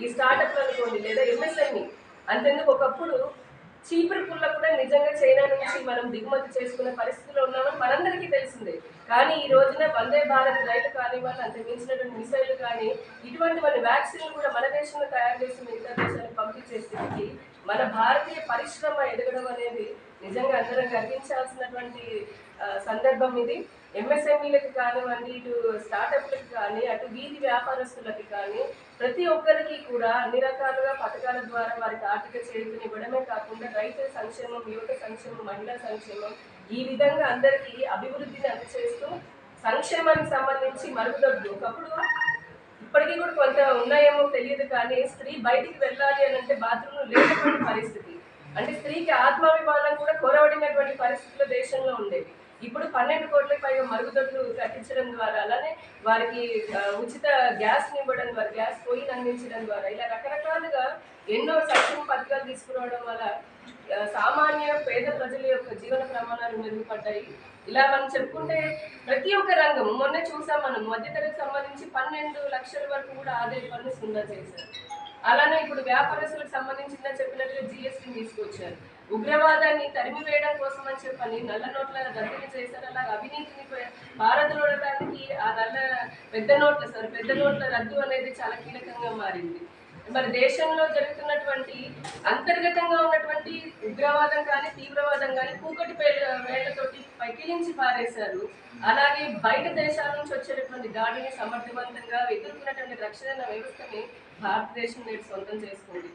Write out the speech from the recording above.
ఈ స్టార్టప్లు అనుకోండి లేదా ఎంఎస్ఎంఈ. అంతెందుకు ఒకప్పుడు చీపురు పుల్ల కూడా నిజంగా చైనా నుంచి మనం దిగుమతి చేసుకునే పరిస్థితిలో ఉన్నామని మనందరికీ తెలిసిందే. కానీ ఈ రోజున వందే భారత్ రైలు కానివ్వండి, అంతకు మించినటువంటి మిసైళ్లు కానీ, ఇటువంటి మన వ్యాక్సిన్లు కూడా మన దేశంలో తయారు చేసి మిగతా దేశాలకు పంపించే స్థితికి మన భారతీయ పరిశ్రమ ఎదగడం అనేది నిజంగా అందరం గర్వించాల్సినటువంటి సందర్భం ఇది. ఎంఎస్ఎంఈలకు కానివ్వండి, ఇటు స్టార్టప్లకు కానీ, అటు వీధి వ్యాపారస్తులకి కానీ ప్రతి ఒక్కరికి కూడా అన్ని రకాలుగా పథకాల ద్వారా వారికి ఆర్థిక చేయూతనివ్వడమే కాకుండా రైతుల సంక్షేమం, యువత సంక్షేమం, మహిళా సంక్షేమం, ఈ విధంగా అందరికీ అభివృద్ధిని అందజేస్తూ సంక్షేమానికి సంబంధించి మరుగుదొడ్లు ఒకప్పుడు ఇప్పటికీ కూడా కొంత ఉన్నాయేమో తెలియదు కానీ స్త్రీ బయటికి వెళ్ళాలి అని అంటే బాత్రూంలో లేనటువంటి పరిస్థితి, అంటే స్త్రీకి ఆత్మాభిమానం కూడా కొరవడినటువంటి పరిస్థితులు దేశంలో ఉండేవి. ఇప్పుడు 12 కోట్లకు పైగా మరుగుదొడ్లు కట్టించడం ద్వారా, అలానే వారికి ఉచిత గ్యాస్ని ఇవ్వడం ద్వారా, గ్యాస్ పొయ్యిని అందించడం ద్వారా, ఇలా రకరకాలుగా ఎన్నో సంక్షేమ పథకాలు తీసుకురావడం వల్ల సామాన్య పేద ప్రజల యొక్క జీవన ప్రమాణాలు మెరుగుపడ్డాయి. ఇలా మనం చెప్పుకుంటే ప్రతి ఒక్క రంగం మొన్న చూసాం మనం, మధ్యతరగతి సంబంధించి 12 లక్షల వరకు కూడా ఆదాయ పన్ను సున్నా చేశారు. అలానే ఇప్పుడు వ్యాపారస్తులకు సంబంధించిన చెప్పినట్టుగా జిఎస్టీని తీసుకొచ్చారు. ఉగ్రవాదాన్ని తరిమి వేయడం కోసం అని చెప్పని నల్ల నోట్ల రద్దుని చేశారు. అలాగే అవినీతిని పారద్రోలడానికి ఆ పెద్ద నోట్ల రద్దు అనేది చాలా కీలకంగా మారింది. మరి దేశంలో జరుగుతున్నటువంటి అంతర్గతంగా ఉన్నటువంటి ఉగ్రవాదం కానీ, తీవ్రవాదం కానీ కూకటి వేళ్లతోటి పైకిలించి పారేశారు. అలాగే బయట దేశాల నుంచి వచ్చేటటువంటి దాడిని సమర్థవంతంగా ఎదుర్కొన్నటువంటి రక్షణ వ్యవస్థని భారతదేశం నేడు సొంతం చేసుకుంది.